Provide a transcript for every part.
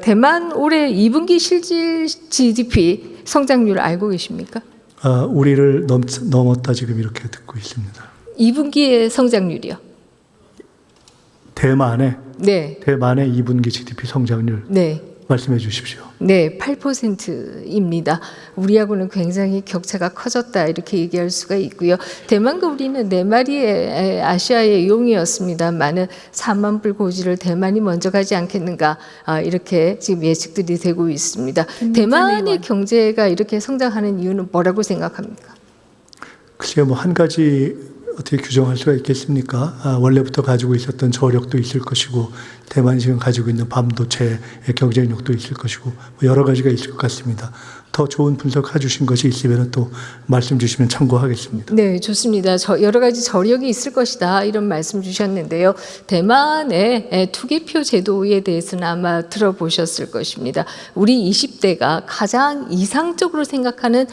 대만 올해 2분기 실질 GDP 성장률 알고 계십니까? 우리를 넘었다 지금 이렇게 듣고 있습니다. 2분기의 성장률이요. 대만의 네. 2분기 GDP 성장률 네. 말씀해 주십시오. 네, 8%입니다. 우리하고는 굉장히 격차가 커졌다 이렇게 얘기할 수가 있고요. 대만과 우리는 4마리의 아시아의 용이었습니다만은 4만 불 고지를 대만이 먼저 가지 않겠는가 이렇게 지금 예측들이 되고 있습니다. 대만의 경제가 이렇게 성장하는 이유는 뭐라고 생각합니까? 글쎄요, 뭐 한 가지 어떻게 규정할 수가 있겠습니까? 원래부터 가지고 있었던 저력도 있을 것이고 대만이 지금 가지고 있는 반도체의 경쟁력도 있을 것이고 뭐 여러 가지가 있을 것 같습니다. 더 좋은 분석해 주신 것이 있으면 또 말씀 주시면 참고하겠습니다. 네, 좋습니다. 여러 가지 저력이 있을 것이다 이런 말씀 주셨는데요. 대만의 투기표 제도에 대해서는 아마 들어보셨을 것입니다. 우리 20대가 가장 이상적으로 생각하는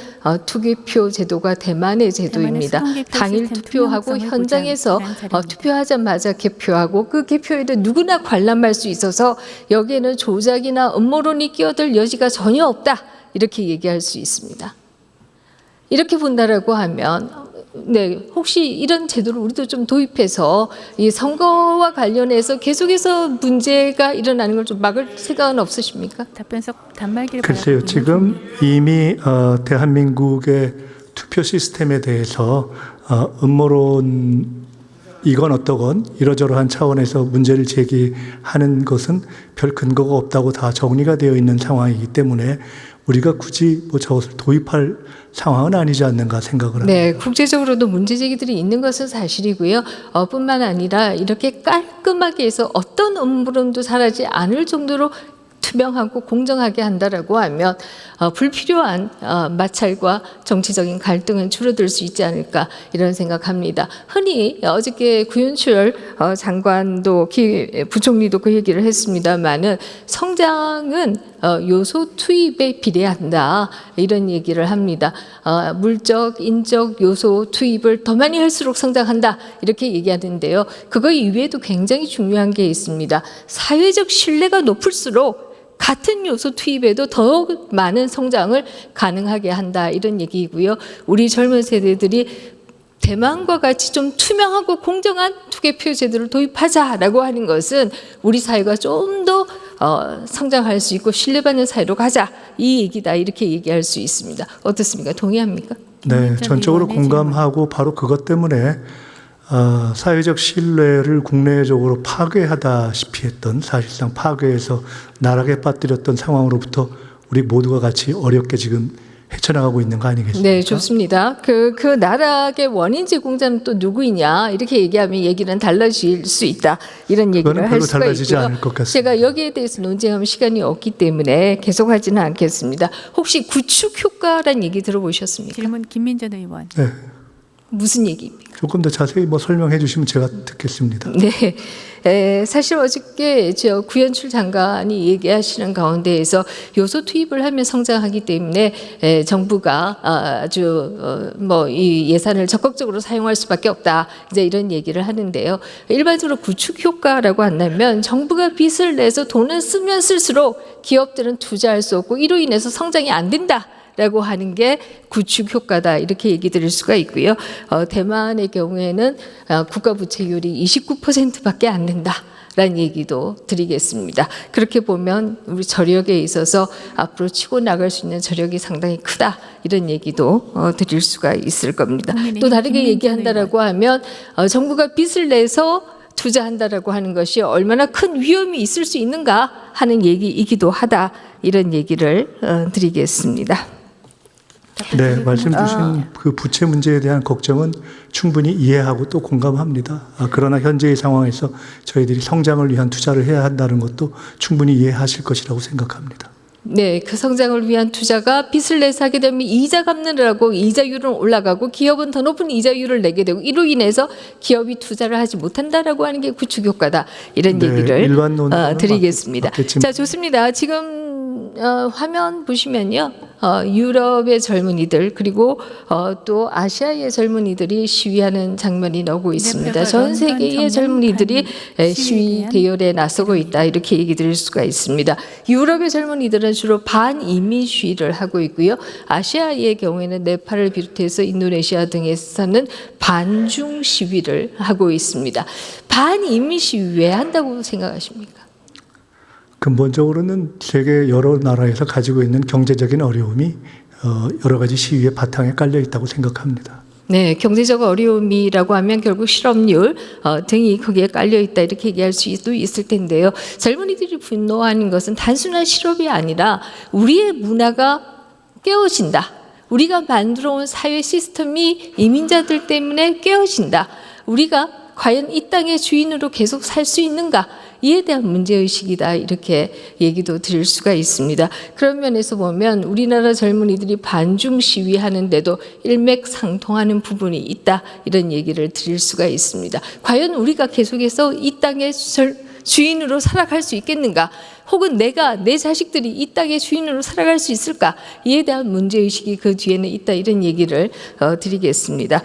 투기표 제도가 대만의 제도입니다. 당일 투표하고 현장에서 투표하자마자 개표하고 그 개표에도 누구나 관람할 수 있어서 여기에는 조작이나 음모론이 끼어들 여지가 전혀 없다. 이렇게 얘기할 수 있습니다. 이렇게 본다라고 하면 네, 혹시 이런 제도를 우리도 좀 도입해서 이 선거와 관련해서 계속해서 문제가 일어나는 걸 좀 막을 생각은 없으십니까? 답변석 단말기를 글쎄요, 지금 이미 대한민국의 투표 시스템에 대해서 음모론 이건 어떠건 이러저러한 차원에서 문제를 제기하는 것은 별 근거가 없다고 다 정리가 되어 있는 상황이기 때문에 우리가 굳이 뭐 저것을 도입할 상황은 아니지 않는가 생각을 합니다. 네, 국제적으로도 문제 제기들이 있는 것은 사실이고요. 뿐만 아니라 이렇게 깔끔하게 해서 어떤 음모론도 사라지지 않을 정도로 투명하고 공정하게 한다라고 하면 불필요한 마찰과 정치적인 갈등은 줄어들 수 있지 않을까 이런 생각합니다. 흔히 어저께 구윤출 장관도 부총리도 그 얘기를 했습니다마는 성장은 요소 투입에 비례한다 이런 얘기를 합니다. 물적, 인적 요소 투입을 더 많이 할수록 성장한다 이렇게 얘기하는데요. 그거 이외에도 굉장히 중요한 게 있습니다. 사회적 신뢰가 높을수록 같은 요소 투입에도 더욱 많은 성장을 가능하게 한다 이런 얘기이고요. 우리 젊은 세대들이 대만과 같이 좀 투명하고 공정한 투개표 제도를 도입하자라고 하는 것은 우리 사회가 좀 더 성장할 수 있고 신뢰받는 사회로 가자 이 얘기다 이렇게 얘기할 수 있습니다. 어떻습니까? 동의합니까? 네, 전적으로 공감하고 바로 그것 때문에 사회적 신뢰를 국내적으로 파괴하다시피 했던 사실상 파괴해서 나락에 빠뜨렸던 상황으로부터 우리 모두가 같이 어렵게 지금 헤쳐나가고 있는 거 아니겠습니까? 네, 좋습니다. 그 나락의 원인 제공자는 또 누구이냐 이렇게 얘기하면 얘기는 달라질 수 있다 이런 얘기를 할 수가 달라지지 있고요. 않을 것 같습니다. 제가 여기에 대해서 논쟁하면 시간이 없기 때문에 계속하지는 않겠습니다. 혹시 구축 효과란 얘기 들어보셨습니까? 질문 김민전 의원. 네, 무슨 얘기입니까? 조금 더 자세히 뭐 설명해 주시면 제가 듣겠습니다. 네, 사실 어저께 구현출 장관이 얘기하시는 가운데에서 요소 투입을 하면 성장하기 때문에 정부가 아주 이 예산을 적극적으로 사용할 수밖에 없다. 이제 이런 얘기를 하는데요. 일반적으로 구축 효과라고 한다면 정부가 빚을 내서 돈을 쓰면 쓸수록 기업들은 투자할 수 없고 이로 인해서 성장이 안 된다. 라고 하는 게 구축 효과다 이렇게 얘기 드릴 수가 있고요. 대만의 경우에는 국가 부채율이 29%밖에 안 된다라는 얘기도 드리겠습니다. 그렇게 보면 우리 저력에 있어서 앞으로 치고 나갈 수 있는 저력이 상당히 크다 이런 얘기도 드릴 수가 있을 겁니다. 또 다르게 얘기한다라고 하면 정부가 빚을 내서 투자한다라고 하는 것이 얼마나 큰 위험이 있을 수 있는가 하는 얘기이기도 하다 이런 얘기를 드리겠습니다. 네, 말씀 주신 그 부채 문제에 대한 걱정은 충분히 이해하고 또 공감합니다. 그러나 현재의 상황에서 저희들이 성장을 위한 투자를 해야 한다는 것도 충분히 이해하실 것이라고 생각합니다. 네, 그 성장을 위한 투자가 빚을 내서 하게 되면 이자 갚느라고 이자율은 올라가고 기업은 더 높은 이자율을 내게 되고 이로 인해서 기업이 투자를 하지 못한다라고 하는 게 구축 효과다 이런 얘기를 드리겠습니다. 자, 좋습니다. 지금 화면 보시면요. 유럽의 젊은이들 그리고 또 아시아의 젊은이들이 시위하는 장면이 나오고 있습니다. 전 세계의 젊은이들이 시위 대열에 나서고 있다 이렇게 얘기 드릴 수가 있습니다. 유럽의 젊은이들은 주로 반이민 시위를 하고 있고요. 아시아의 경우에는 네팔을 비롯해서 인도네시아 등에서는 반중 시위를 하고 있습니다. 반이민 시위 왜 한다고 생각하십니까? 근본적으로는 세계 여러 나라에서 가지고 있는 경제적인 어려움이 여러 가지 시위의 바탕에 깔려 있다고 생각합니다. 네, 경제적 어려움이라고 하면 결국 실업률 등이 거기에 깔려 있다 이렇게 얘기할 수도 있을 텐데요. 젊은이들이 분노하는 것은 단순한 실업이 아니라 우리의 문화가 깨어진다. 우리가 만들어온 사회 시스템이 이민자들 때문에 깨어진다. 우리가 과연 이 땅의 주인으로 계속 살 수 있는가? 이에 대한 문제의식이다 이렇게 얘기도 드릴 수가 있습니다. 그런 면에서 보면 우리나라 젊은이들이 반중 시위하는데도 일맥상통하는 부분이 있다 이런 얘기를 드릴 수가 있습니다. 과연 우리가 계속해서 이 땅의 주인으로 살아갈 수 있겠는가? 혹은 내가 내 자식들이 이 땅의 주인으로 살아갈 수 있을까? 이에 대한 문제의식이 그 뒤에는 있다 이런 얘기를 드리겠습니다.